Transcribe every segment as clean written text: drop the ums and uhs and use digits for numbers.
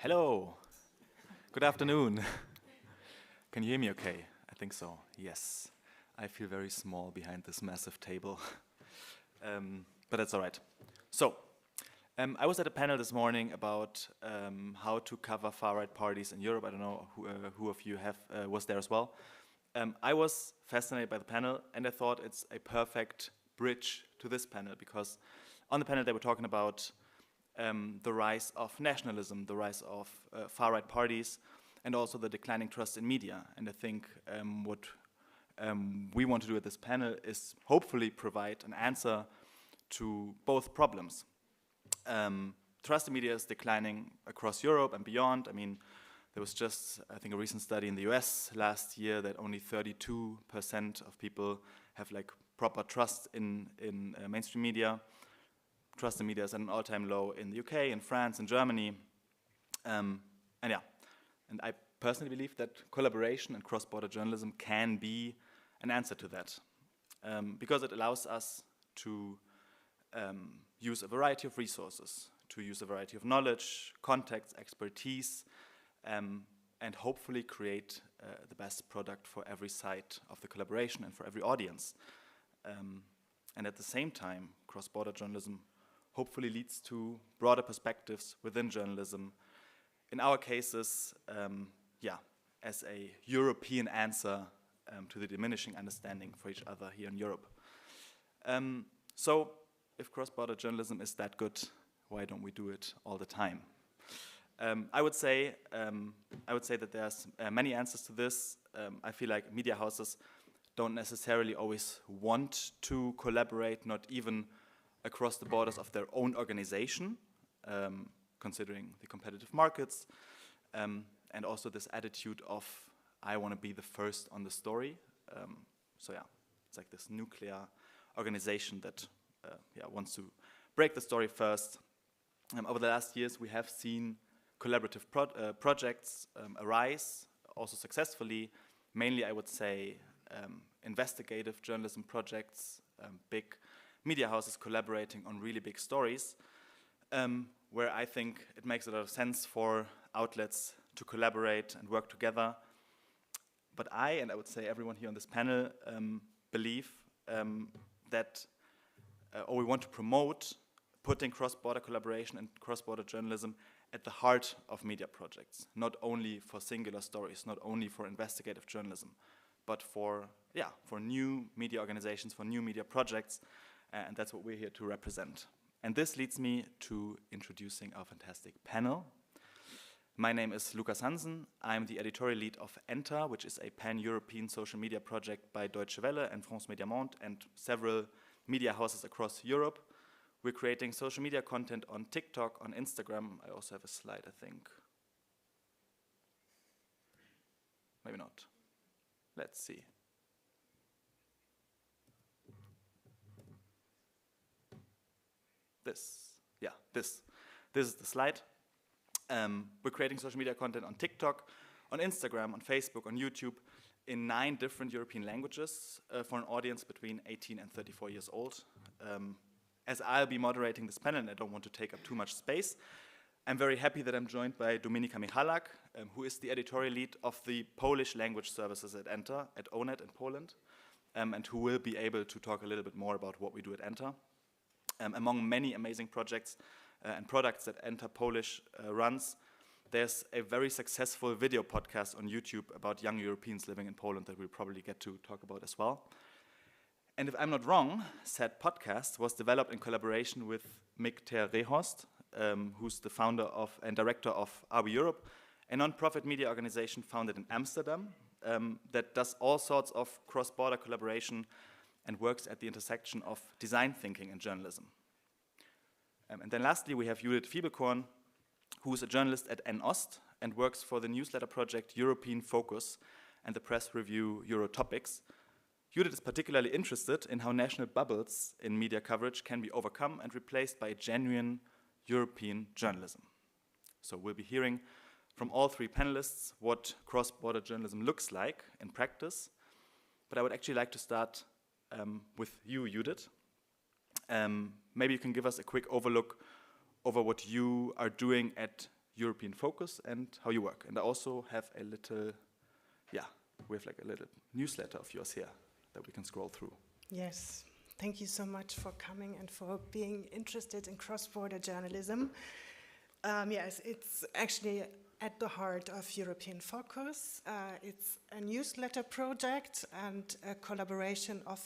Hello, good afternoon. Can you hear me okay? I think so, yes. I feel very small behind this massive table, but that's all right. So, I was at a panel this morning about how to cover far-right parties in Europe. I don't know who of you was there as well. I was fascinated by the panel, and I thought it's a perfect bridge to this panel, because on the panel they were talking about the rise of nationalism, the rise of far-right parties, and also the declining trust in media. And I think what we want to do at this panel is hopefully provide an answer to both problems. Trust in media is declining across Europe and beyond. I mean, there was just, I think, a recent study in the US last year that only 32% of people have like proper trust in mainstream media. Trust in media is at an all-time low in the UK, in France, in Germany. And I personally believe that collaboration and cross-border journalism can be an answer to that, because it allows us to use a variety of resources, to use a variety of knowledge, contacts, expertise, and hopefully create the best product for every side of the collaboration and for every audience. And at the same time, cross-border journalism hopefully leads to broader perspectives within journalism. In our cases, as a European answer to the diminishing understanding for each other here in Europe. So, if cross-border journalism is that good, why don't we do it all the time? I would say that there's many answers to this. I feel like media houses don't necessarily always want to collaborate, not even across the borders of their own organization, considering the competitive markets, and also this attitude of, I want to be the first on the story. It's like this nuclear organization that wants to break the story first. Over the last years, we have seen collaborative projects arise, also successfully. Mainly, I would say, investigative journalism projects, big media houses collaborating on really big stories, where I think it makes a lot of sense for outlets to collaborate and work together. But I would say everyone here on this panel, believe that we want to promote putting cross-border collaboration and cross-border journalism at the heart of media projects, not only for singular stories, not only for investigative journalism, but for new media organizations, for new media projects, and that's what we're here to represent. And this leads me to introducing our fantastic panel. My name is Lukas Hansen. I'm the editorial lead of ENTR, which is a pan-European social media project by Deutsche Welle and France Médias Monde and several media houses across Europe. We're creating social media content on TikTok, on Instagram. I also have a slide, I think. Maybe not. Let's see. This is the slide. We're creating social media content on TikTok, on Instagram, on Facebook, on YouTube, in 9 different European languages for an audience between 18 and 34 years old. As I'll be moderating this panel, and I don't want to take up too much space, I'm very happy that I'm joined by Dominika Michalak, who is the editorial lead of the Polish language services at ENTR, at ONET in Poland, and who will be able to talk a little bit more about what we do at ENTR. Among many amazing projects and products that ENTR Polish runs, there's a very successful video podcast on YouTube about young Europeans living in Poland that we'll probably get to talk about as well. And if I'm not wrong, said podcast was developed in collaboration with Mick Reehorst, who's the founder of and director of Are We Europe, a non-profit media organization founded in Amsterdam that does all sorts of cross-border collaboration and works at the intersection of design thinking and journalism. And then lastly, we have Judith Fiebelkorn, who is a journalist at n-ost and works for the newsletter project European Focus and the press review Eurotopics. Judith is particularly interested in how national bubbles in media coverage can be overcome and replaced by genuine European journalism. So we'll be hearing from all 3 panelists what cross-border journalism looks like in practice. But I would actually like to start with you, Judith. Maybe you can give us a quick overlook over what you are doing at European focus and how you work. And I also have a little, we have like a little newsletter of yours here that we can scroll through. Yes, thank you so much for coming and for being interested in cross-border journalism. Yes, it's actually at the heart of European Focus. It's a newsletter project and a collaboration of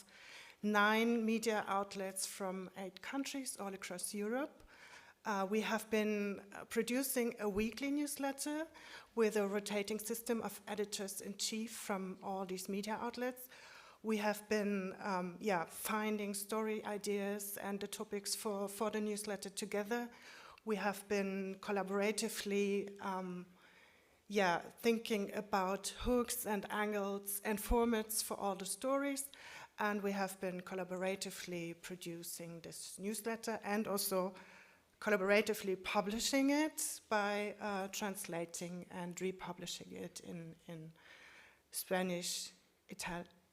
9 media outlets from 8 countries all across Europe. We have been producing a weekly newsletter with a rotating system of editors-in-chief from all these media outlets. We have been finding story ideas and the topics for the newsletter together. We have been collaboratively thinking about hooks and angles and formats for all the stories. And we have been collaboratively producing this newsletter and also collaboratively publishing it by translating and republishing it in Spanish,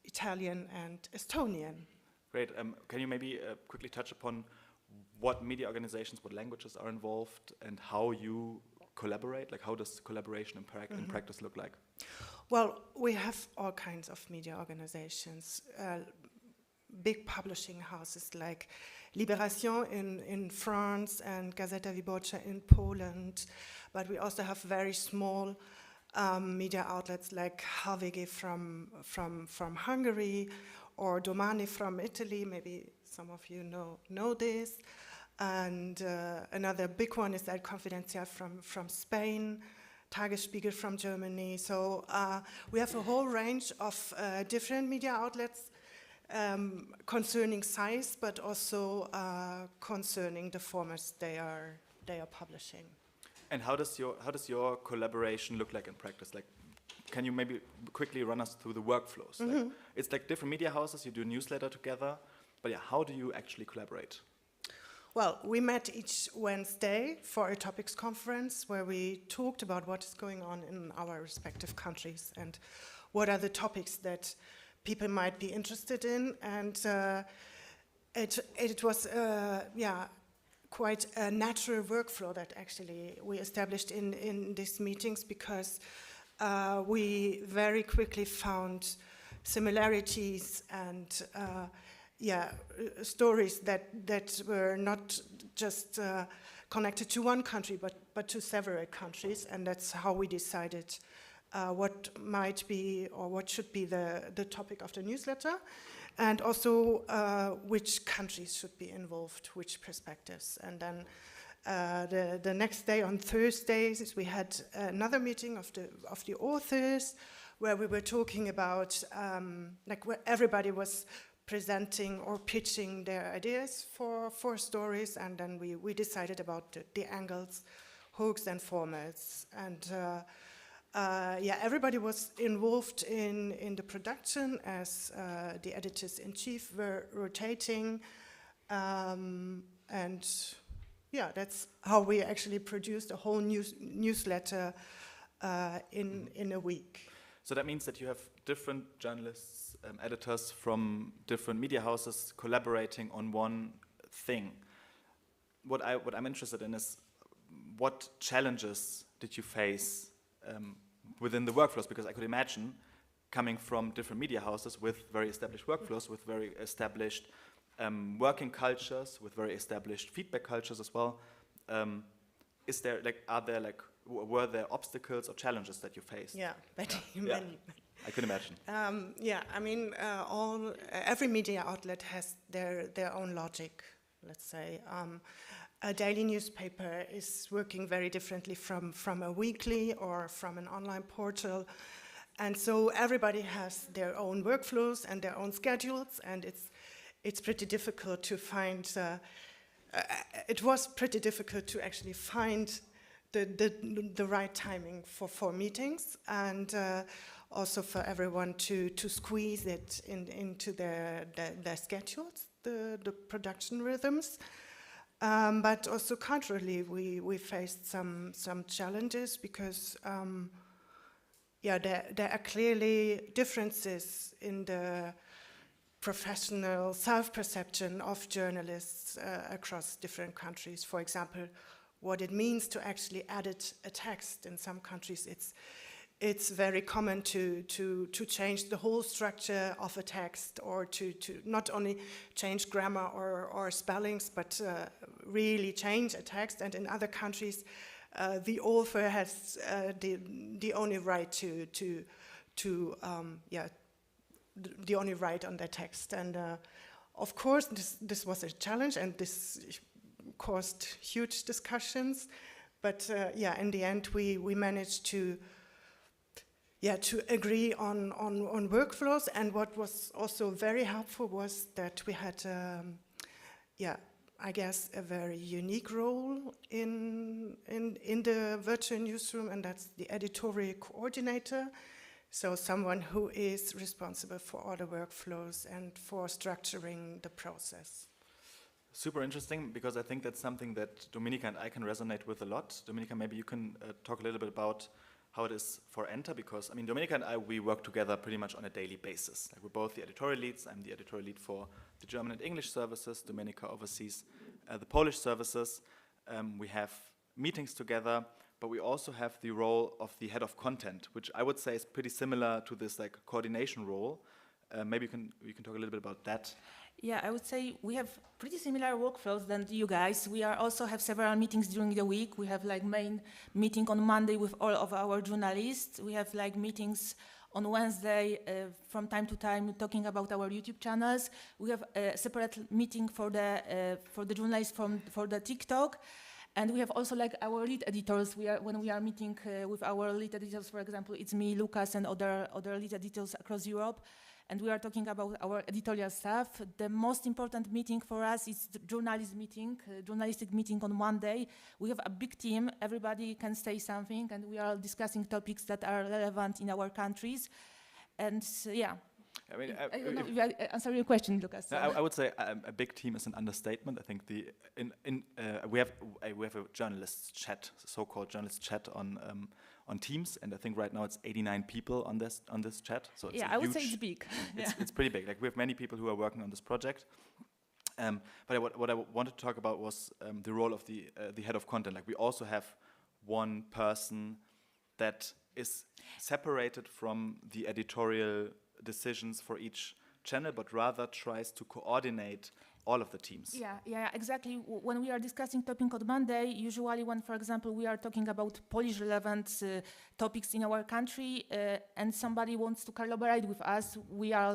Italian, and Estonian. Great. Can you maybe quickly touch upon what media organizations, what languages are involved, and how you collaborate? Like, how does collaboration in practice look like? Well, we have all kinds of media organizations, big publishing houses like Libération in France and Gazeta Wyborcza in Poland, but we also have very small media outlets like HVG from Hungary or Domani from Italy. Maybe some of you know this. And another big one is El Confidencial from Spain, Tagesspiegel from Germany. So we have a whole range of different media outlets concerning size, but also concerning the formats they are publishing. And how does your collaboration look like in practice? Like, can you maybe quickly run us through the workflows? Like, it's like different media houses, you do a newsletter together, but how do you actually collaborate? Well, we met each Wednesday for a topics conference where we talked about what is going on in our respective countries and what are the topics that people might be interested in. And it was quite a natural workflow that actually we established in these meetings, because we very quickly found similarities and stories that were not just connected to one country, but to several countries, and that's how we decided what might be or what should be the topic of the newsletter, and also which countries should be involved, which perspectives. And then the next day, on Thursdays, we had another meeting of the authors, where we were talking about where everybody was presenting or pitching their ideas for stories, and then we decided about the angles, hooks, and formats. And everybody was involved in the production, as the editors-in-chief were rotating, and that's how we actually produced a whole newsletter in a week. So that means that you have different journalists, editors from different media houses collaborating on one thing. What I'm interested in is, what challenges did you face within the workflows? Because I could imagine, coming from different media houses with very established workflows, with very established working cultures, with very established feedback cultures as well. Were there obstacles or challenges that you faced? Yeah, many. Yeah. I can imagine. Every media outlet has their own logic, let's say. A daily newspaper is working very differently from a weekly or from an online portal. And so everybody has their own workflows and their own schedules, and it's pretty difficult to find, it was pretty difficult to actually find the right timing for meetings, and also for everyone to squeeze it into their schedules, the production rhythms. But also culturally, we faced some challenges, because there are clearly differences in the professional self-perception of journalists across different countries. For example, what it means to actually edit a text. In some countries, it's very common to change the whole structure of a text, or to not only change grammar or spellings, but really change a text. And in other countries, the author has the only right the only right on their text. And of course, this was a challenge, and this caused huge discussions. But in the end, we managed to agree on workflows. And what was also very helpful was that we had, I guess, a very unique role in the virtual newsroom, and that's the editorial coordinator. So someone who is responsible for all the workflows and for structuring the process. Super interesting, because I think that's something that Dominika and I can resonate with a lot. Dominika, maybe you can talk a little bit about how it is for ENTR, because I mean, Dominika and I, we work together pretty much on a daily basis. Like, we're both the editorial leads. I'm the editorial lead for the German and English services. Dominika oversees the Polish services. We have meetings together, but we also have the role of the head of content, which I would say is pretty similar to this like coordination role. Maybe you can talk a little bit about that. Yeah, I would say we have pretty similar workflows than you guys. We also have several meetings during the week. We have like main meeting on Monday with all of our journalists. We have like meetings on Wednesday from time to time talking about our YouTube channels. We have a separate meeting for the journalists for the TikTok. And we have also like our lead editors. When we are meeting with our lead editors, for example, it's me, Lukas, and other lead editors across Europe. And we are talking about our editorial stuff. The most important meeting for us is the journalistic meeting on Monday. We have a big team. Everybody can say something, and we are discussing topics that are relevant in our countries. And I mean, I don't know if I answer your question, Lukas. No, I would say a big team is an understatement. I think we have a journalists chat, so-called journalist chat on Teams, and I think right now it's 89 people on this chat. So it's I would say it's big. It's pretty big. Like, we have many people who are working on this project. But what I wanted to talk about was the role of the head of content. Like, we also have one person that is separated from the editorial decisions for each channel, but rather tries to coordinate all of the teams. Yeah, exactly. When we are discussing topic on Monday, usually when, for example, we are talking about Polish relevant topics in our country, and somebody wants to collaborate with us, we are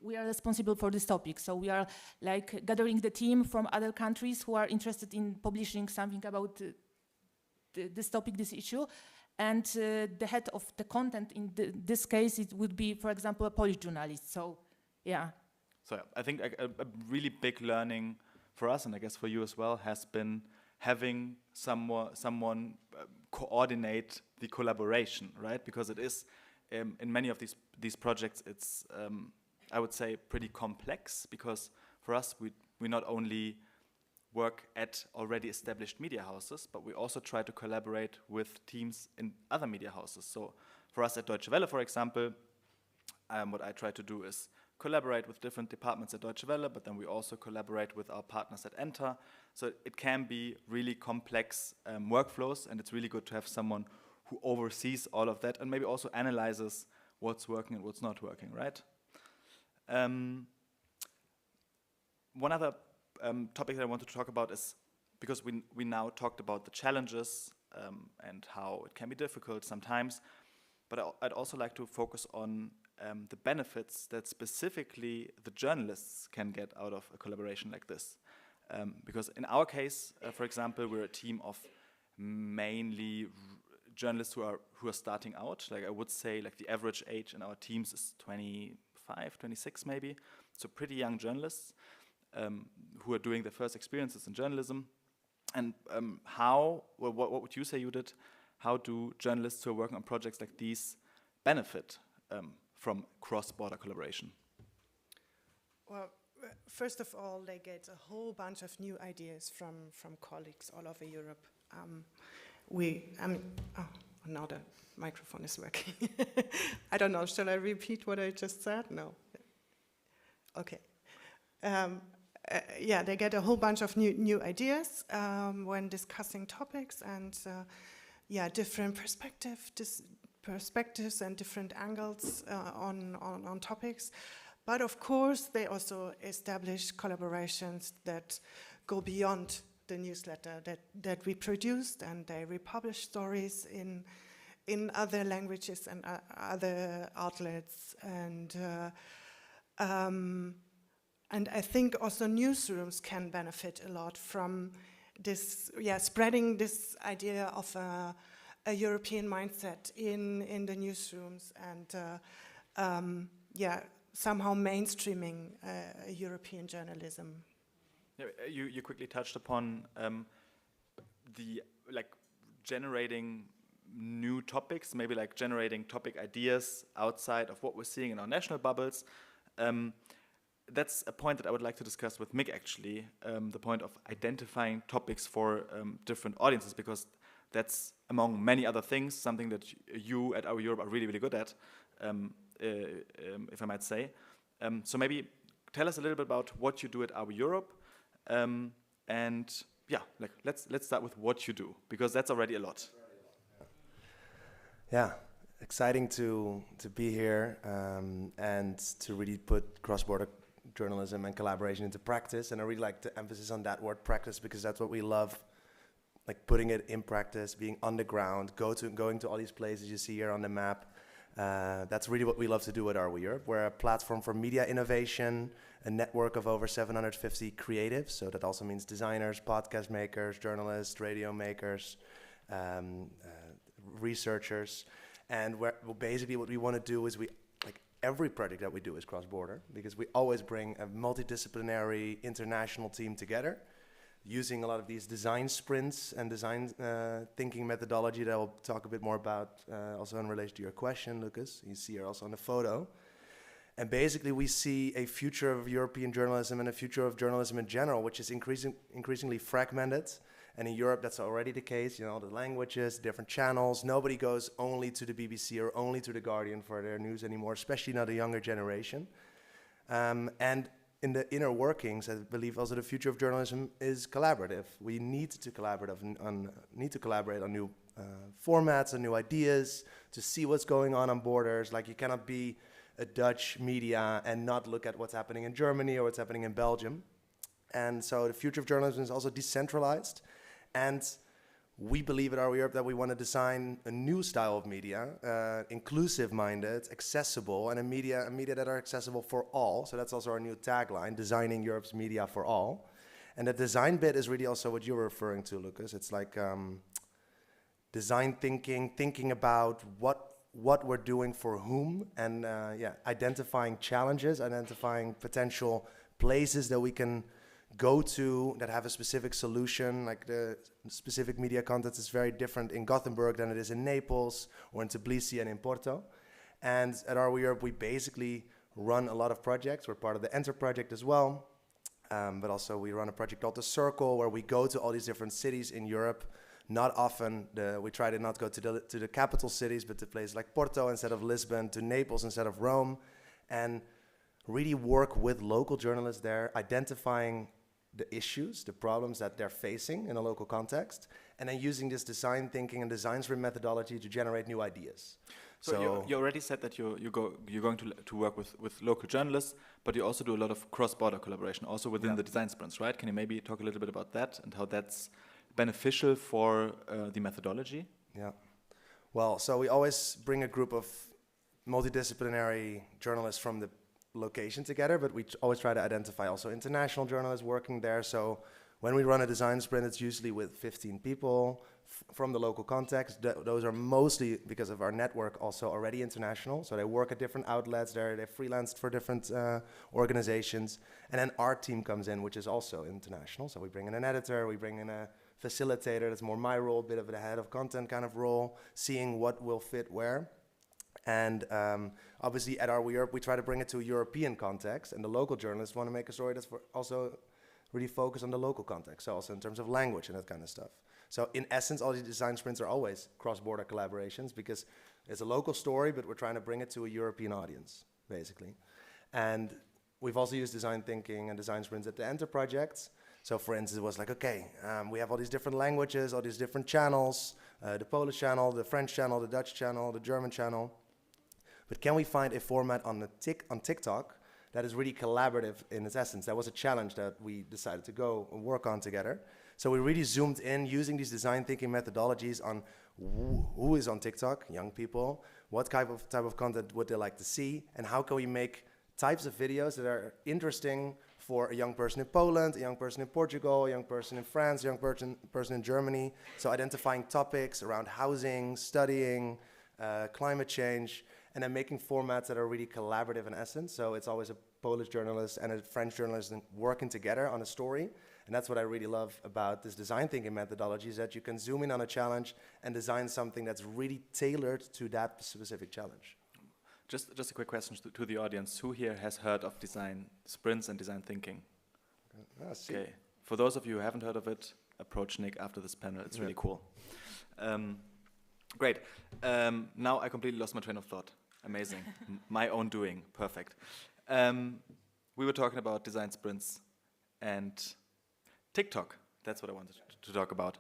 responsible for this topic. So we are like gathering the team from other countries who are interested in publishing something about this topic, this issue. And the head of the content in this case, it would be, for example, a Polish journalist. So, yeah. So I think a really big learning for us, and I guess for you as well, has been having someone coordinate the collaboration, right? Because it is, in many of these projects, it's, I would say, pretty complex, because for us, we not only work at already established media houses, but we also try to collaborate with teams in other media houses. So for us at Deutsche Welle, for example, what I try to do is collaborate with different departments at Deutsche Welle, but then we also collaborate with our partners at ENTR. So it can be really complex workflows, and it's really good to have someone who oversees all of that and maybe also analyzes what's working and what's not working, right? One other topic that I want to talk about is, because we now talked about the challenges and how it can be difficult sometimes, but I'd also like to focus on the benefits that specifically the journalists can get out of a collaboration like this. Because in our case, for example, we're a team of mainly journalists who are starting out. Like, I would say, like, the average age in our teams is 25, 26 maybe. So pretty young journalists who are doing their first experiences in journalism. And what would you say, Judith? How do journalists who are working on projects like these benefit from cross-border collaboration? Well, first of all, they get a whole bunch of new ideas from colleagues all over Europe. Now the microphone is working. I don't know, shall I repeat what I just said? No. Okay. yeah, they get a whole bunch of new ideas when discussing topics, and yeah, different perspectives and different angles on topics. But of course, they also establish collaborations that go beyond the newsletter that we produced, and they republish stories in other languages and other outlets, and I think also newsrooms can benefit a lot from this, spreading this idea of a European mindset in the newsrooms, and somehow mainstreaming European journalism. You quickly touched upon the generating new topics, maybe like generating topic ideas outside of what we're seeing in our national bubbles. That's a point that I would like to discuss with Mick, actually, the point of identifying topics for different audiences, because that's, among many other things, something that you at Our Europe are really, really good at, if I might say. So maybe tell us a little bit about what you do at Our Europe, and yeah, let's start with what you do, because that's already a lot. Yeah, exciting to be here and to really put cross-border journalism and collaboration into practice. And I really like the emphasis on that word practice, because that's what we love, like putting it in practice, being on the ground, going to all these places you see here on the map. That's really what we love to do at Our Europe. We're a platform for media innovation, a network of over 750 creatives. So that also means designers, podcast makers, journalists, radio makers, researchers. And basically what we want to do is every project that we do is cross-border, because we always bring a multidisciplinary international team together, using a lot of these design sprints and design thinking methodology that I'll talk a bit more about also in relation to your question, Lucas. You see here also on the photo. And basically we see a future of European journalism and a future of journalism in general, which is increasingly fragmented. And in Europe, that's already the case. You know, the languages, different channels. Nobody goes only to the BBC or only to The Guardian for their news anymore, especially not the younger generation. And in the inner workings, I believe also the future of journalism is collaborative. We need to collaborate on new formats and new ideas to see what's going on borders. Like, you cannot be a Dutch media and not look at what's happening in Germany or what's happening in Belgium. And so the future of journalism is also decentralized. And we believe at Our Europe that we want to design a new style of media, inclusive-minded, accessible, and a media that are accessible for all. So that's also our new tagline, designing Europe's media for all. And the design bit is really also what you were referring to, Lucas. It's like design thinking about what we're doing for whom, and identifying challenges, identifying potential places that we can go to that have a specific solution. Like the specific media content is very different in Gothenburg than it is in Naples or in Tbilisi and in Porto. And at Our Europe, we basically run a lot of projects. We're part of the ENTR project as well. But also we run a project called The Circle, where we go to all these different cities in Europe. Not often, we try to not go to the capital cities, but to places like Porto instead of Lisbon, to Naples instead of Rome, and really work with local journalists there, identifying the issues, the problems that they're facing in a local context, and then using this design thinking and design sprint methodology to generate new ideas. So you already said that you're going to work with local journalists, but you also do a lot of cross-border collaboration, also within the design sprints, right? Can you maybe talk a little bit about that and how that's beneficial for the methodology? Yeah. Well, so we always bring a group of multidisciplinary journalists from the location together, but we always try to identify also international journalists working there. So when we run a design sprint, it's usually with 15 people from the local context. Those are mostly, because of our network, also already international. So they work at different outlets, they freelanced for different organizations. And then our team comes in, which is also international. So we bring in an editor, we bring in a facilitator. That's more my role, a bit of the head of content kind of role, seeing what will fit where. And obviously at Our Europe, we try to bring it to a European context, and the local journalists want to make a story that's also really focused on the local context, so also in terms of language and that kind of stuff. So in essence, all these design sprints are always cross-border collaborations, because it's a local story, but we're trying to bring it to a European audience, basically. And we've also used design thinking and design sprints at the ENTR projects. So for instance, it was like, okay, we have all these different languages, all these different channels, the Polish channel, the French channel, the Dutch channel, the German channel. But can we find a format on TikTok that is really collaborative in its essence? That was a challenge that we decided to go and work on together. So we really zoomed in using these design thinking methodologies on who is on TikTok, young people, what type of content would they like to see, and how can we make types of videos that are interesting for a young person in Poland, a young person in Portugal, a young person in France, a young person in Germany. So identifying topics around housing, studying, climate change, and then making formats that are really collaborative in essence. So it's always a Polish journalist and a French journalist working together on a story. And that's what I really love about this design thinking methodology, is that you can zoom in on a challenge and design something that's really tailored to that specific challenge. Just a quick question to the audience. Who here has heard of design sprints and design thinking? Okay. For those of you who haven't heard of it, approach Nick after this panel. It's really cool. Great. Now I completely lost my train of thought. Amazing. My own doing. Perfect. We were talking about design sprints and TikTok. That's what I wanted to talk about.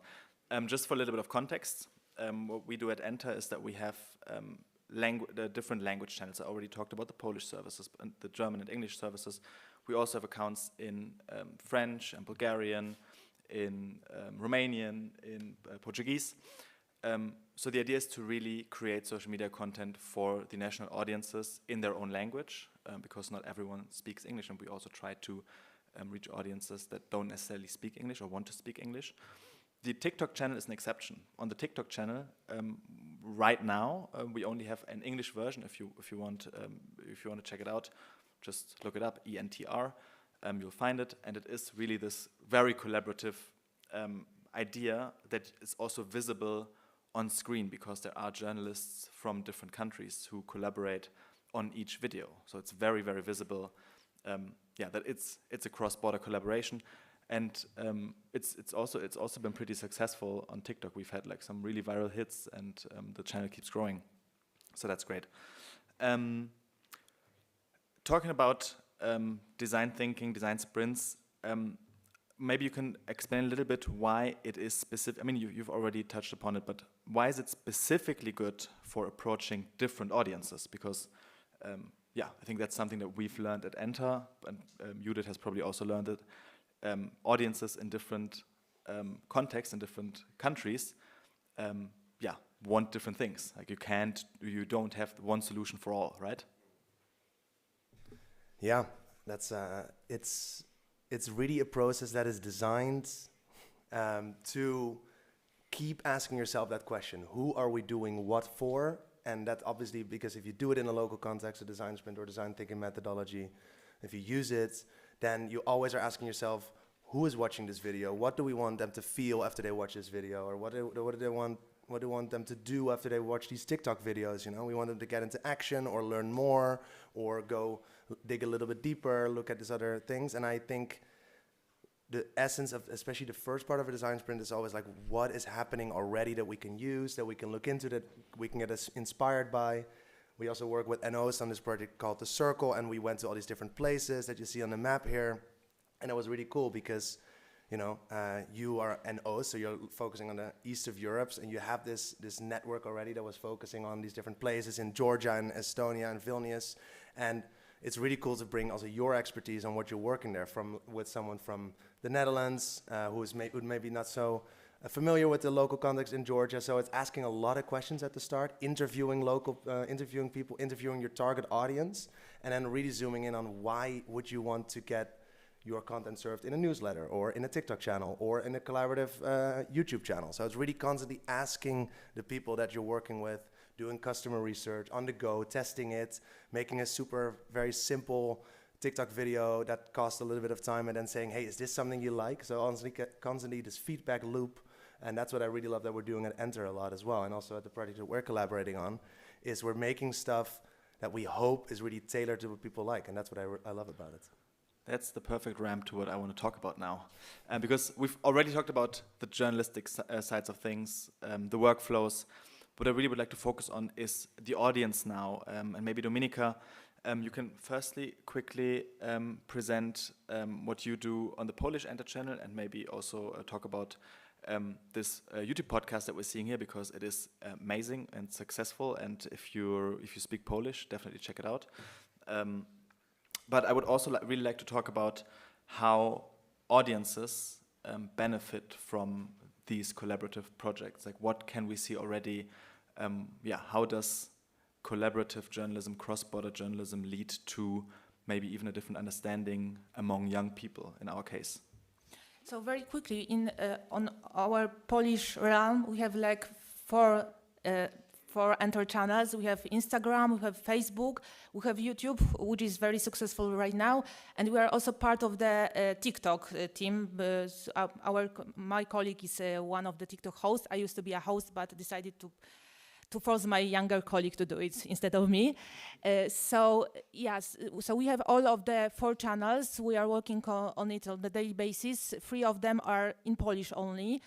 Just for a little bit of context, what we do at ENTR is that we have the different language channels. I already talked about the Polish services and the German and English services. We also have accounts in French and Bulgarian, in Romanian, in Portuguese. So the idea is to really create social media content for the national audiences in their own language, because not everyone speaks English, and we also try to reach audiences that don't necessarily speak English or want to speak English. The TikTok channel is an exception. On the TikTok channel, right now, we only have an English version. If you want to check it out, just look it up, ENTR. You'll find it, and it is really this very collaborative idea that is also visible on screen, because there are journalists from different countries who collaborate on each video. So it's very, very visible. That it's a cross-border collaboration. And it's also been pretty successful on TikTok. We've had like some really viral hits, and the channel keeps growing. So that's great. Talking about design thinking, design sprints, maybe you can explain a little bit why it is specific. I mean, you've already touched upon it, but why is it specifically good for approaching different audiences? Because I think that's something that we've learned at ENTR, and Judith has probably also learned it. Audiences in different contexts in different countries want different things. Like you don't have one solution for all, right? Yeah, that's it's really a process that is designed to keep asking yourself that question: who are we doing what for? And that obviously, because if you do it in a local context, a design sprint or design thinking methodology, if you use it, then you always are asking yourself, who is watching this video? What do we want them to feel after they watch this video? Or what do we want them to do after they watch these TikTok videos? You know, we want them to get into action or learn more or go dig a little bit deeper, look at these other things. And I think the essence of especially the first part of a design sprint is always like, what is happening already that we can use, that we can look into, that we can get us inspired by. We also work with n-ost on this project called The Circle, and we went to all these different places that you see on the map here. And it was really cool because, you are n-ost, so you're focusing on the east of Europe, and you have this network already that was focusing on these different places in Georgia and Estonia and Vilnius. And it's really cool to bring also your expertise on what you're working there with someone from the Netherlands who's maybe not so familiar with the local context in Georgia. So it's asking a lot of questions at the start, interviewing people, interviewing your target audience, and then really zooming in on why would you want to get your content served in a newsletter or in a TikTok channel or in a collaborative YouTube channel. So it's really constantly asking the people that you're working with, doing customer research on the go, testing it, making a very simple TikTok video that costs a little bit of time, and then saying, hey, is this something you like? So constantly this feedback loop, and that's what I really love that we're doing at ENTR a lot as well, and also at the project that we're collaborating on, is we're making stuff that we hope is really tailored to what people like, and that's what I love about it. That's the perfect ramp to what I want to talk about now. Because we've already talked about the journalistic sides of things, the workflows. What I really would like to focus on is the audience now. And maybe Dominika, You can firstly quickly present what you do on the Polish ENTR channel, and maybe also talk about this YouTube podcast that we're seeing here, because it is amazing and successful. And if you speak Polish, definitely check it out. But I would also really like to talk about how audiences benefit from these collaborative projects. Like, what can we see already? How does collaborative journalism, cross-border journalism, lead to maybe even a different understanding among young people in our case? So very quickly, on our Polish realm, we have like four ENTR channels. We have Instagram, we have Facebook, we have YouTube, which is very successful right now, and we are also part of the TikTok team. My colleague is one of the TikTok hosts. I used to be a host, but decided to force my younger colleague to do it instead of me. So we have all of the 4 channels. We are working on it on a daily basis. 3 of them are in Polish only.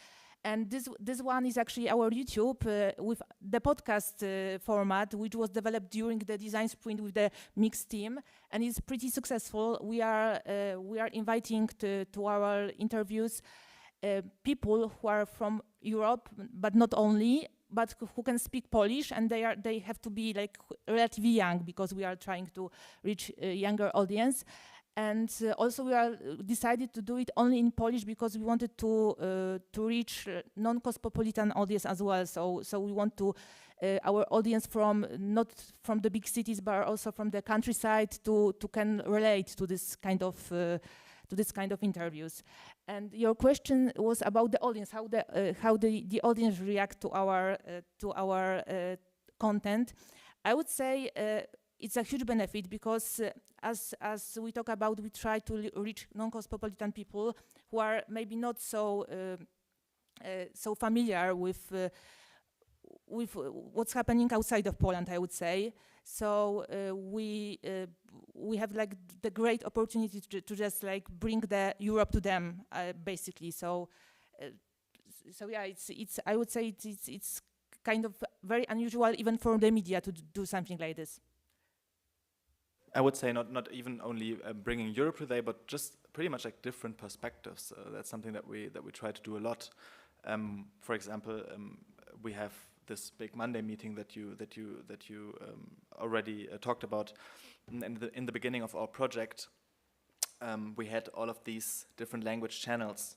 And this one is actually our YouTube with the podcast format, which was developed during the design sprint with the Mick team, and it's pretty successful. We are inviting to our interviews people who are from Europe, but not only, but who can speak Polish, and they have to be like relatively young, because we are trying to reach a younger audience. And also we are decided to do it only in Polish because we wanted to reach non-cosmopolitan audience as well. So we want to our audience from not from the big cities, but also from the countryside to can relate to this kind of interviews. And your question was about the audience, how the audience react to our content. I would say it's a huge benefit, because as we talk about, we try to reach non-cosmopolitan people who are maybe not so familiar with what's happening outside of Poland, I would say. So we have like the great opportunity to just like bring the Europe to them, basically. So yeah, it's I would say it's kind of very unusual even for the media to do something like this. I would say not even only bringing Europe today, but just pretty much like different perspectives. That's something that we try to do a lot. For example, we have this big Monday meeting that you already talked about. In the beginning of our project, we had all of these different language channels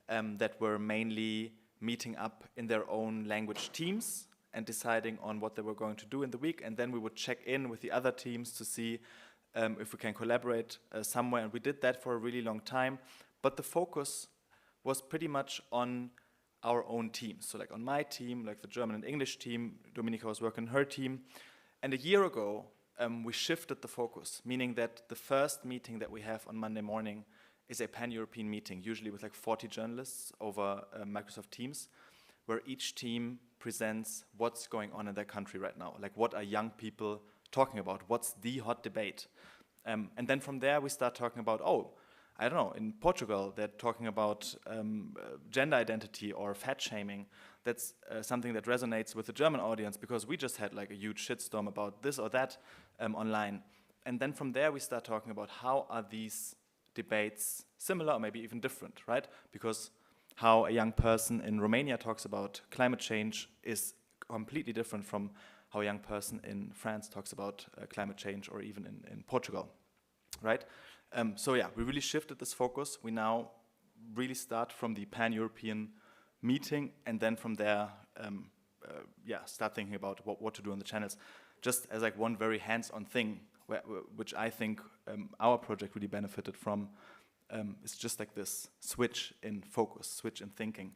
that were mainly meeting up in their own language teams and deciding on what they were going to do in the week, and then we would check in with the other teams to see if we can collaborate somewhere, and we did that for a really long time, but the focus was pretty much on our own teams. So like on my team, like the German and English team, Dominika was working on her team, and a year ago we shifted the focus, meaning that the first meeting that we have on Monday morning is a pan-European meeting, usually with like 40 journalists over Microsoft Teams, where each team presents what's going on in their country right now. Like, what are young people talking about? What's the hot debate? And then from there, we start talking about, I don't know, in Portugal, they're talking about gender identity or fat shaming. That's something that resonates with the German audience, because we just had like a huge shitstorm about this or that online. And then from there, we start talking about how are these debates similar or maybe even different, right? Because how a young person in Romania talks about climate change is completely different from how a young person in France talks about climate change, or even in Portugal, right? So yeah, we really shifted this focus. We now really start from the pan-European meeting, and then from there, start thinking about what to do on the channels. Just as like one very hands-on thing, which I think our project really benefited from, it's just like this switch in focus, switch in thinking.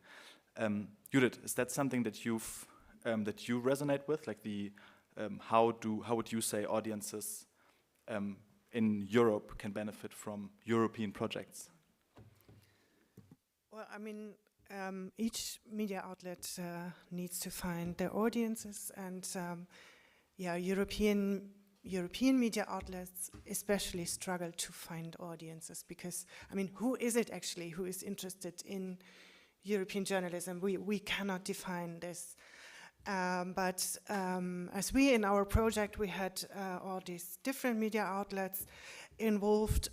Judith, is that something that you resonate with? Like the how would you say audiences in Europe can benefit from European projects? Well, I mean, each media outlet needs to find their audiences, and European media outlets especially struggle to find audiences, because, I mean, who is it actually who is interested in European journalism? We cannot define this. But as we in our project, we had all these different media outlets involved.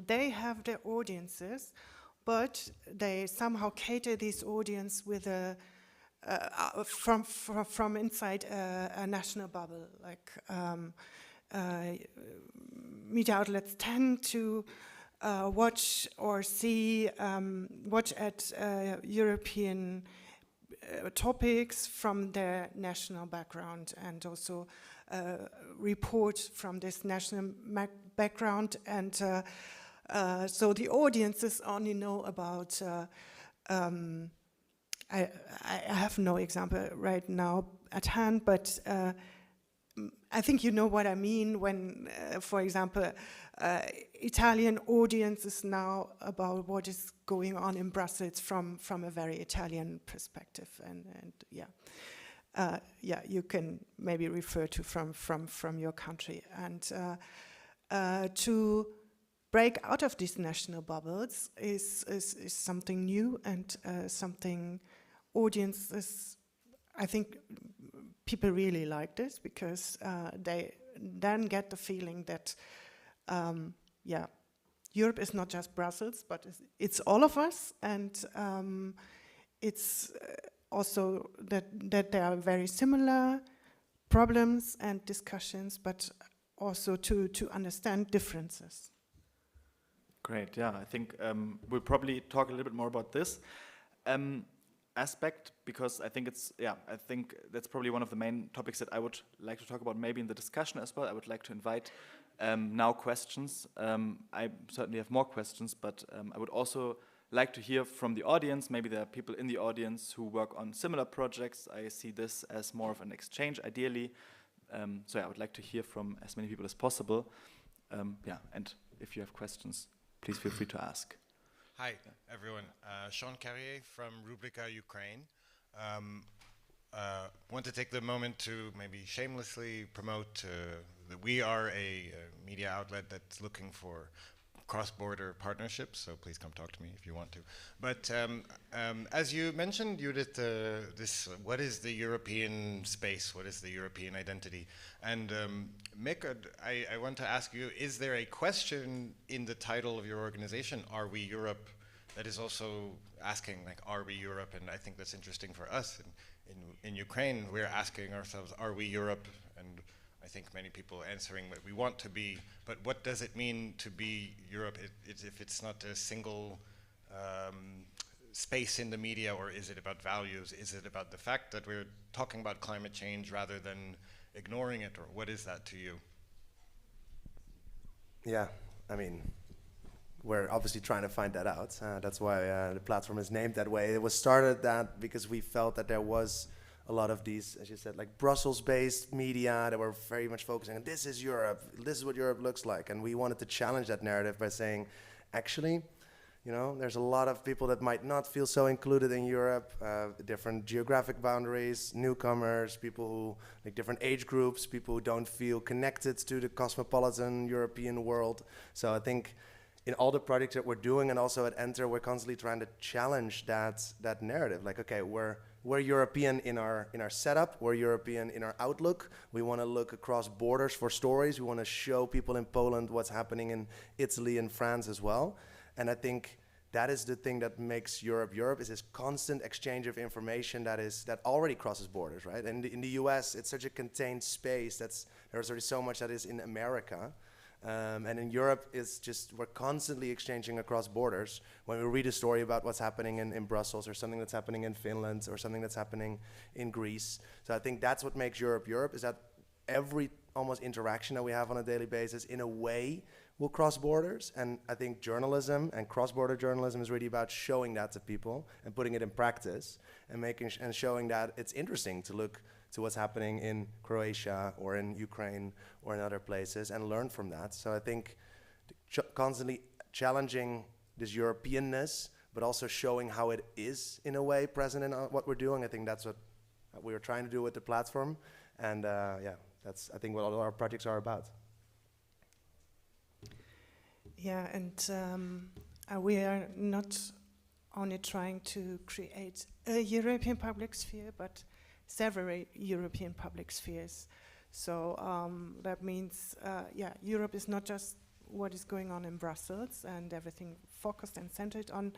They have their audiences, but they somehow cater this audience with a from inside a national bubble. Like media outlets tend to watch at European topics from their national background, and also report from this national background, and so the audiences only know about I have no example right now at hand, but I think you know what I mean when, for example, Italian audiences now about what is going on in Brussels from a very Italian perspective, and you can maybe refer to from your country, and to break out of these national bubbles is something new, and something audiences, I think people really like this, because they then get the feeling that Europe is not just Brussels, but it's all of us, and it's also that there are very similar problems and discussions, but also to understand differences. Great, yeah, I think we'll probably talk a little bit more about this aspect, because I think I think that's probably one of the main topics that I would like to talk about, maybe in the discussion as well. I would like to invite now questions. I certainly have more questions, but I would also like to hear from the audience. Maybe there are people in the audience who work on similar projects. I see this as more of an exchange, ideally. So I would like to hear from as many people as possible. And if you have questions, please feel free to ask. Hi, everyone. Sean Carrier from Rubrika, Ukraine. Want to take the moment to maybe shamelessly promote that we are a media outlet that's looking for cross-border partnerships, so please come talk to me if you want to. But as you mentioned, Judith, what is the European space? What is the European identity? And Mick, I want to ask you, is there a question in the title of your organization, Are We Europe, that is also asking, like, are we Europe? And I think that's interesting for us. In Ukraine, we're asking ourselves, are we Europe? And I think many people answering that we want to be, but what does it mean to be Europe if it's not a single space in the media, or is it about values? Is it about the fact that we're talking about climate change rather than ignoring it, or what is that to you? Yeah, I mean, we're obviously trying to find that out. That's why the platform is named that way. It was started that because we felt that there was a lot of these, as you said, like Brussels-based media that were very much focusing on this is Europe, this is what Europe looks like. And we wanted to challenge that narrative by saying, actually, you know, there's a lot of people that might not feel so included in Europe, different geographic boundaries, newcomers, people who, like different age groups, people who don't feel connected to the cosmopolitan European world. So I think in all the projects that we're doing, and also at ENTR, we're constantly trying to challenge that narrative. Like, okay, we're European in our setup, we're European in our outlook. We want to look across borders for stories. We want to show people in Poland what's happening in Italy and France as well. And I think that is the thing that makes Europe Europe, is this constant exchange of information that already crosses borders, right? And in the US, it's such a contained space there's already so much that is in America. And in Europe, we're constantly exchanging across borders. When we read a story about what's happening in Brussels, or something that's happening in Finland, or something that's happening in Greece. So I think that's what makes Europe Europe, is that every almost interaction that we have on a daily basis, in a way, will cross borders. And I think journalism and cross-border journalism is really about showing that to people and putting it in practice, and showing that it's interesting to look to what's happening in Croatia or in Ukraine or in other places and learn from that. So I think constantly challenging this Europeanness, but also showing how it is in a way present in what we're doing. I think that's what we were trying to do with the platform. And that's, I think, what all our projects are about. Yeah, and we are not only trying to create a European public sphere, but several European public spheres. So that means, Europe is not just what is going on in Brussels and everything focused and centered on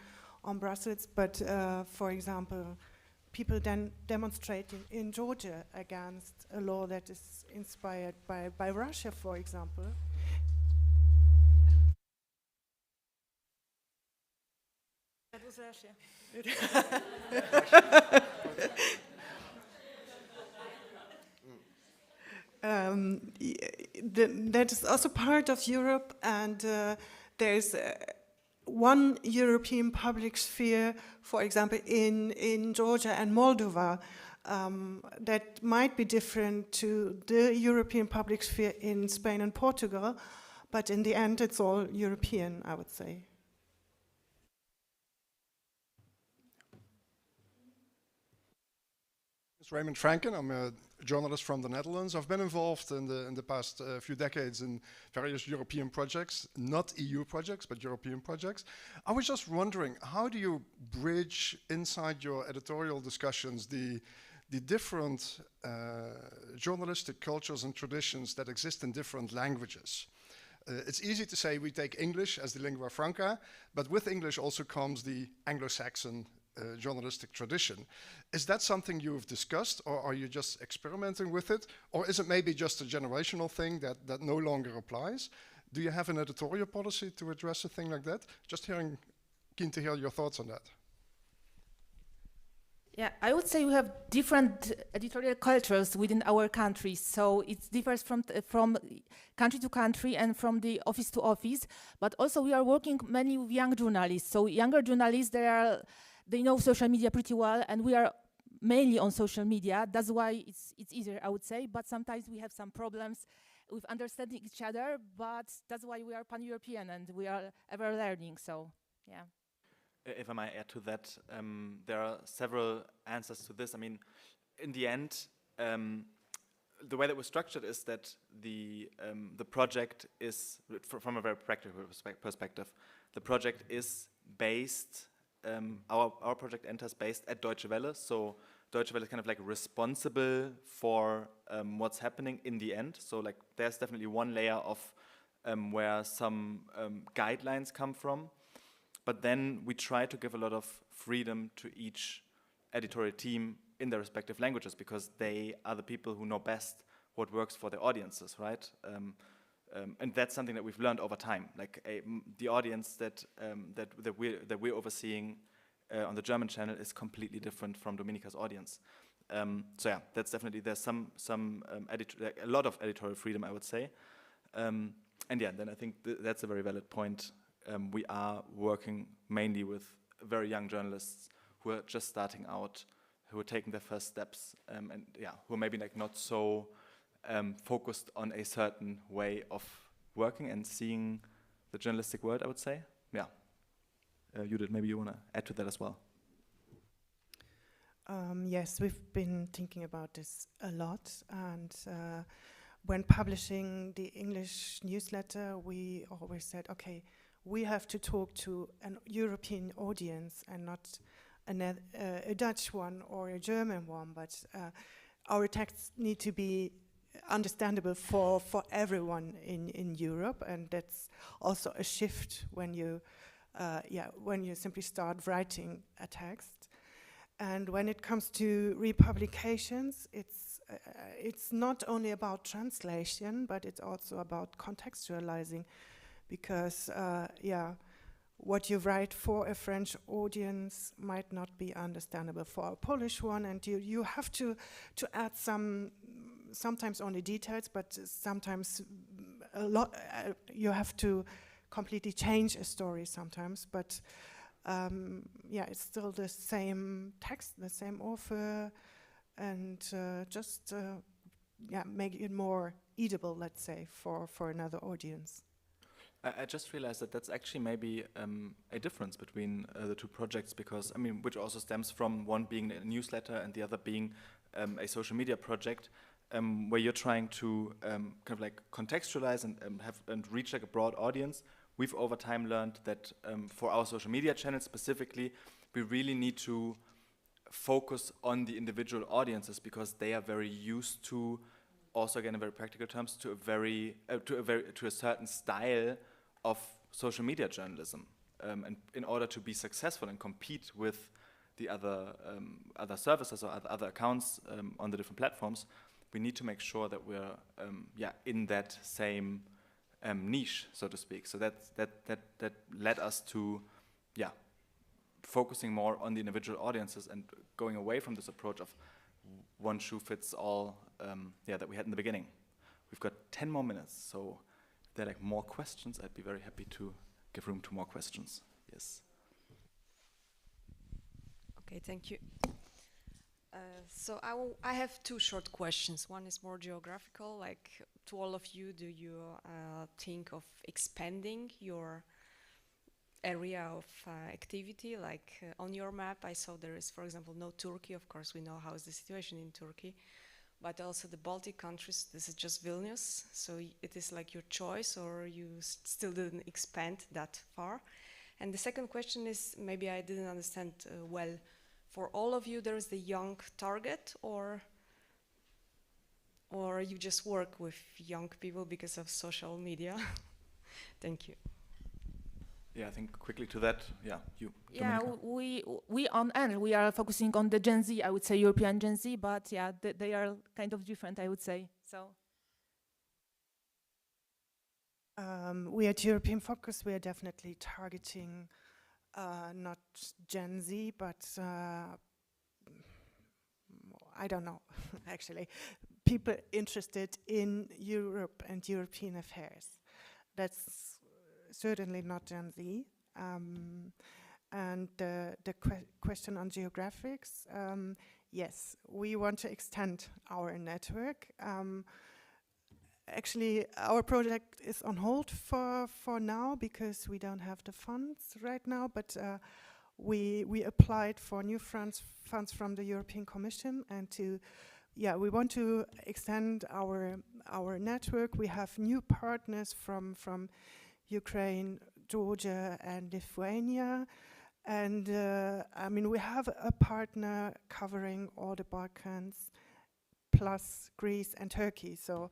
Brussels, but for example, people then demonstrating in Georgia against a law that is inspired by Russia, for example. That was Russia. That is also part of Europe, and there's one European public sphere, for example, in Georgia and Moldova, that might be different to the European public sphere in Spain and Portugal, but in the end it's all European, I would say. Raymond Franken. I'm a journalist from the Netherlands. I've been involved in the past few decades in various European projects, not EU projects, but European projects. I was just wondering, how do you bridge inside your editorial discussions the different journalistic cultures and traditions that exist in different languages? It's easy to say we take English as the lingua franca, but with English also comes the Anglo-Saxon journalistic tradition. Is that something you've discussed, or are you just experimenting with it? Or is it maybe just a generational thing that no longer applies? Do you have an editorial policy to address a thing like that? Just keen to hear your thoughts on that. Yeah, I would say we have different editorial cultures within our countries, so it differs from country to country and from the office to office. But also we are working many with young journalists. So younger journalists, they know social media pretty well, and we are mainly on social media. That's why it's easier, I would say. But sometimes we have some problems with understanding each other. But that's why we are pan-European and we are ever learning. So, yeah. If I might add to that, there are several answers to this. I mean, in the end, the way that we're structured is that the project is, from a very practical perspective, the project is based. Our project ENTR is based at Deutsche Welle, so Deutsche Welle is kind of like responsible for what's happening in the end. So like there's definitely one layer of where some guidelines come from, but then we try to give a lot of freedom to each editorial team in their respective languages, because they are the people who know best what works for their audiences, right? And that's something that we've learned over time. Like the audience that we're overseeing on the German channel is completely different from Dominika's audience. So yeah, that's definitely, there's a lot of editorial freedom, I would say. And yeah, then I think that's a very valid point. We are working mainly with very young journalists who are just starting out, who are taking their first steps, and yeah, who are maybe like not so focused on a certain way of working and seeing the journalistic world, I would say. Yeah. Judith, maybe you want to add to that as well. Yes, we've been thinking about this a lot, and when publishing the English newsletter, we always said, okay, we have to talk to an European audience and not a Dutch one or a German one, but our texts need to be understandable for everyone in Europe, and that's also a shift when you simply start writing a text. And when it comes to republications, it's not only about translation, but it's also about contextualizing, because what you write for a French audience might not be understandable for a Polish one, and you have to add sometimes only details, but sometimes a lot. You have to completely change a story sometimes, but it's still the same text, the same author, and just make it more eatable, let's say, for another audience. I just realized that that's actually maybe a difference between the two projects, because, I mean, which also stems from one being a newsletter and the other being a social media project, where you're trying to kind of like contextualize and reach like a broad audience. We've over time learned that for our social media channels specifically, we really need to focus on the individual audiences, because they are very used to, also again in very practical terms, to a certain style of social media journalism. And in order to be successful and compete with the other services or other accounts on the different platforms, we need to make sure that we're in that same niche, so to speak. So that led us to focusing more on the individual audiences and going away from this approach of one shoe fits all that we had in the beginning. We've got 10 more minutes, so if there are like more questions, I'd be very happy to give room to more questions. Yes. Okay, thank you. So I have two short questions. One is more geographical, like to all of you, do you think of expanding your area of activity? Like on your map, I saw there is, for example, no Turkey. Of course, we know how is the situation in Turkey, but also the Baltic countries. This is just Vilnius, so it is like your choice, or you still didn't expand that far? And the second question is, maybe I didn't understand well. For all of you, there is the young target, or you just work with young people because of social media? Thank you. Yeah, I think quickly to that, you. Yeah, Dominika. we on N, we are focusing on the Gen Z, I would say European Gen Z, but yeah, they are kind of different, I would say. So. We at European Focus, we are definitely targeting not Gen Z, but I don't know, actually, people interested in Europe and European affairs. That's certainly not Gen Z. And the question on geographics, yes, we want to extend our network. Actually, our project is on hold for now because we don't have the funds right now, but we applied for new funds from the European Commission, and we want to extend our network. We have new partners from Ukraine, Georgia, and Lithuania, and I mean, we have a partner covering all the Balkans, plus Greece and Turkey. So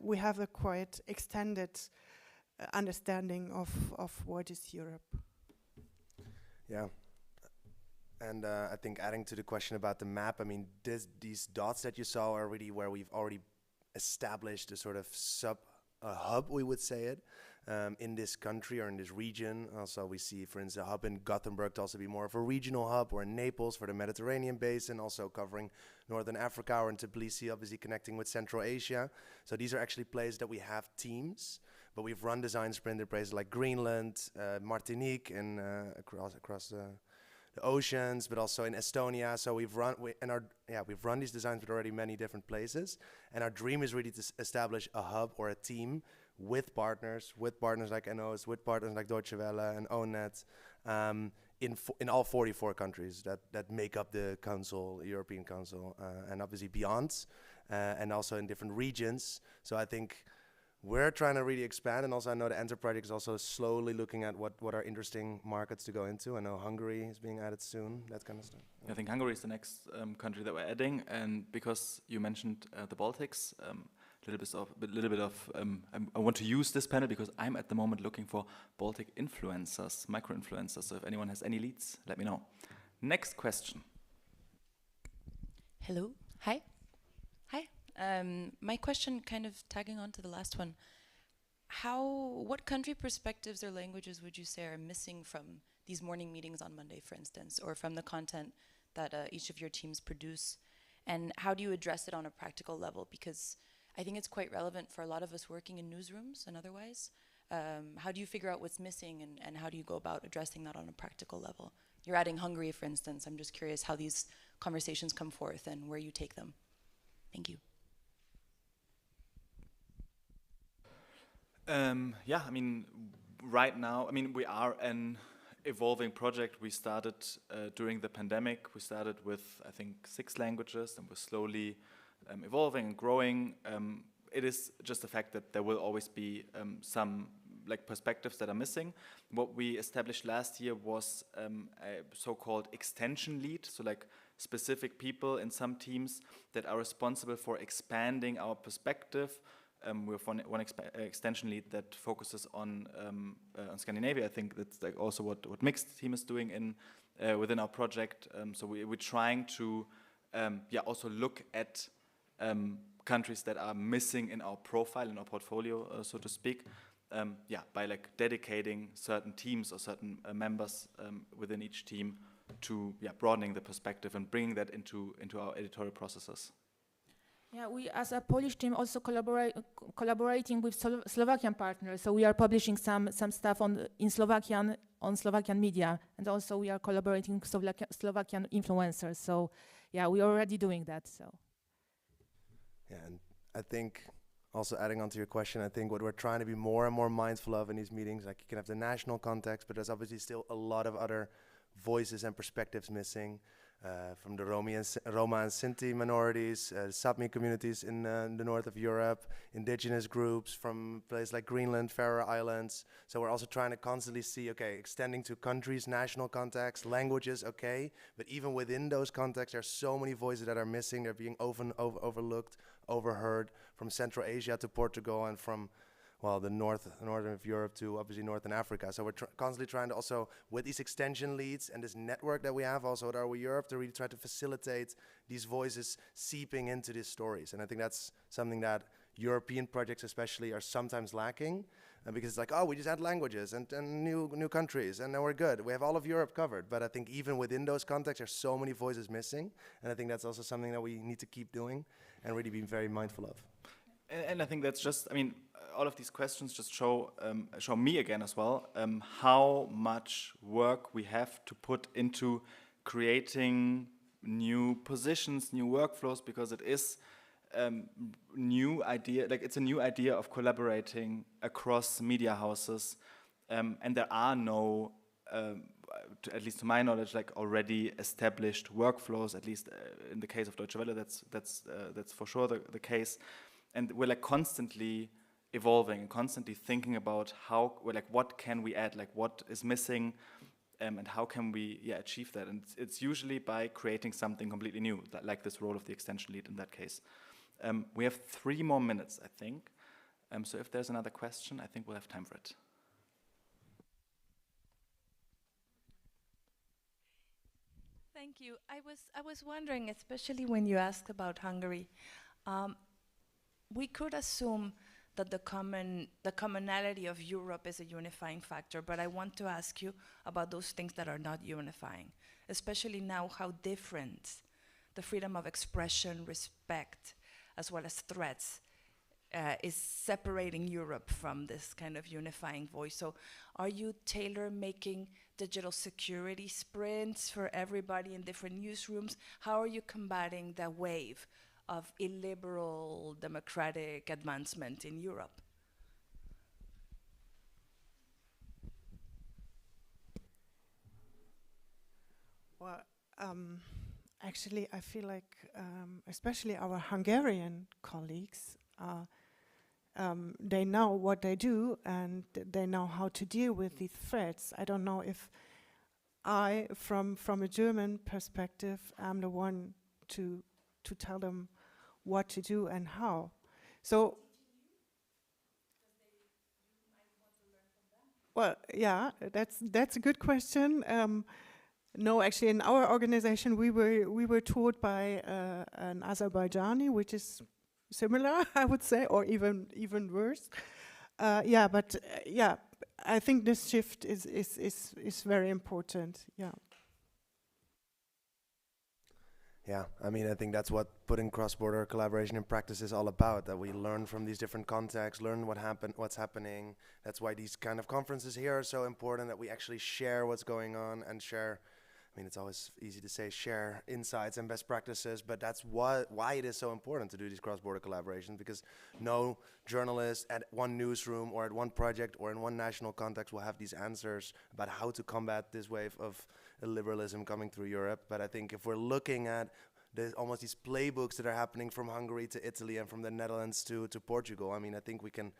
we have a quite extended understanding of what is Europe. Yeah, and I think adding to the question about the map, I mean, these dots that you saw are really where we've already established a sort of hub, we would say it, in this country or in this region. Also, we see, for instance, a hub in Gothenburg to also be more of a regional hub, or in Naples for the Mediterranean basin, also covering Northern Africa, or in Tbilisi, obviously connecting with Central Asia. So these are actually places that we have teams, but we've run design sprint in places like Greenland, Martinique, and across the oceans, but also in Estonia. So we've run these designs with already many different places, and our dream is really to establish a hub or a team with partners like n-ost, with partners like Deutsche Welle and ONET, in all 44 countries that make up the council, European Council, and obviously beyond, and also in different regions. So I think we're trying to really expand, and also I know the ENTR project is also slowly looking at what are interesting markets to go into. I know Hungary is being added soon, that kind of stuff. I think Hungary is the next country that we're adding, and because you mentioned the Baltics, I want to use this panel because I'm at the moment looking for Baltic influencers, micro-influencers. So if anyone has any leads, let me know. Next question. Hello. Hi. My question, kind of tagging on to the last one. What country perspectives or languages would you say are missing from these morning meetings on Monday, for instance, or from the content that each of your teams produce? And how do you address it on a practical level? Because I think it's quite relevant for a lot of us working in newsrooms and otherwise. How do you figure out what's missing, and how do you go about addressing that on a practical level? You're adding Hungary, for instance. I'm just curious how these conversations come forth and where you take them. Thank you. I mean, right now, we are an evolving project. We started during the pandemic. We started with, I think, 6 languages, and we're slowly evolving and growing. It is just the fact that there will always be some like perspectives that are missing. What we established last year was a so-called extension lead, so like specific people in some teams that are responsible for expanding our perspective. We have one extension lead that focuses on Scandinavia. I think that's like also what Mick's team is doing in within our project. So we're trying to also look at countries that are missing in our profile, in our portfolio, so to speak. By like dedicating certain teams or certain members within each team to broadening the perspective and bringing that into our editorial processes. Yeah, we as a Polish team also collaborating with Slovakian partners. So we are publishing some stuff in Slovakian on Slovakian media, and also we are collaborating with Slovakian influencers. So yeah, we are already doing that. So yeah, and I think also adding on to your question, I think what we're trying to be more and more mindful of in these meetings, like you can have the national context, but there's obviously still a lot of other voices and perspectives missing. From the Roma and Sinti minorities, Sapmi communities in the north of Europe, indigenous groups from places like Greenland, Faroe Islands. So we're also trying to constantly see, okay, extending to countries, national context, languages, okay, but even within those contexts, there are so many voices that are missing. They're being overlooked, overheard, from Central Asia to Portugal, and from the northern of Europe to obviously Northern Africa. So we're constantly trying to also, with these extension leads and this network that we have also at Our Europe, to really try to facilitate these voices seeping into these stories. And I think that's something that European projects especially are sometimes lacking, because it's like, oh, we just add languages and new countries, and now we're good. We have all of Europe covered. But I think even within those contexts, there's so many voices missing. And I think that's also something that we need to keep doing and really be very mindful of. And I think that's just, I mean, all of these questions just show me again as well how much work we have to put into creating new positions, new workflows, because it is new idea, like it's a new idea of collaborating across media houses, and there are no, at least to my knowledge, like already established workflows. At least in the case of Deutsche Welle, that's for sure the case. And we're like constantly evolving and constantly thinking about what can we add, like what is missing, and how can we achieve that. And it's usually by creating something completely new, like this role of the extension lead in that case. We have 3 more minutes, I think. So if there's another question, I think we'll have time for it. Thank you. I was wondering, especially when you asked about Hungary, we could assume that the commonality of Europe is a unifying factor, but I want to ask you about those things that are not unifying, especially now how different the freedom of expression, respect, as well as threats is separating Europe from this kind of unifying voice. So are you tailor-making digital security sprints for everybody in different newsrooms? How are you combating the wave of illiberal democratic advancement in Europe? Well, actually, I feel like, especially our Hungarian colleagues, they know what they do and they know how to deal with these threats. I don't know if I, from a German perspective, am the one to tell them what to do and how. So, well, yeah, that's a good question. No, actually, in our organization, we were taught by an Azerbaijani, which is similar, I would say, or even worse. But I think this shift is very important. Yeah. Yeah, I mean, I think that's what putting cross-border collaboration in practice is all about, that we learn from these different contexts, learn what's happening. That's why these kind of conferences here are so important, that we actually share what's going on and share, I mean, it's always easy to say share insights and best practices, but that's why it is so important to do these cross-border collaborations, because no journalist at one newsroom or at one project or in one national context will have these answers about how to combat this wave of illiberalism coming through Europe. But I think if we're looking at almost these playbooks that are happening from Hungary to Italy and from the Netherlands to Portugal, I mean, I think we can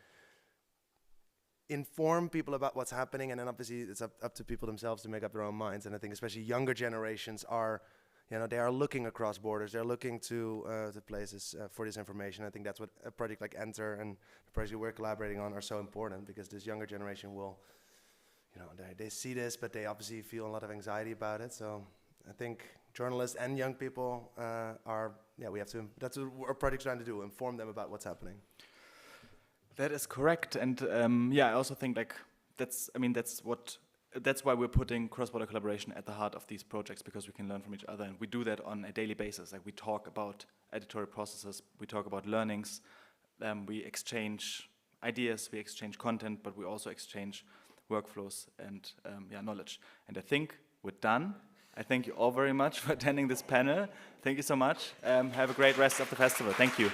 inform people about what's happening, and then obviously it's up to people themselves to make up their own minds. And I think especially younger generations are, they are looking across borders. They're looking to places for this information. I think that's what a project like ENTR and the project we're collaborating on are so important, because this younger generation will, they see this, but they obviously feel a lot of anxiety about it. So I think journalists and young people that's what our project's trying to do, inform them about what's happening. That is correct, and I also think that's why we're putting cross-border collaboration at the heart of these projects, because we can learn from each other, and we do that on a daily basis. Like, we talk about editorial processes, we talk about learnings, we exchange ideas, we exchange content, but we also exchange workflows and knowledge. And I think we're done. I thank you all very much for attending this panel. Thank you so much. Have a great rest of the festival. Thank you.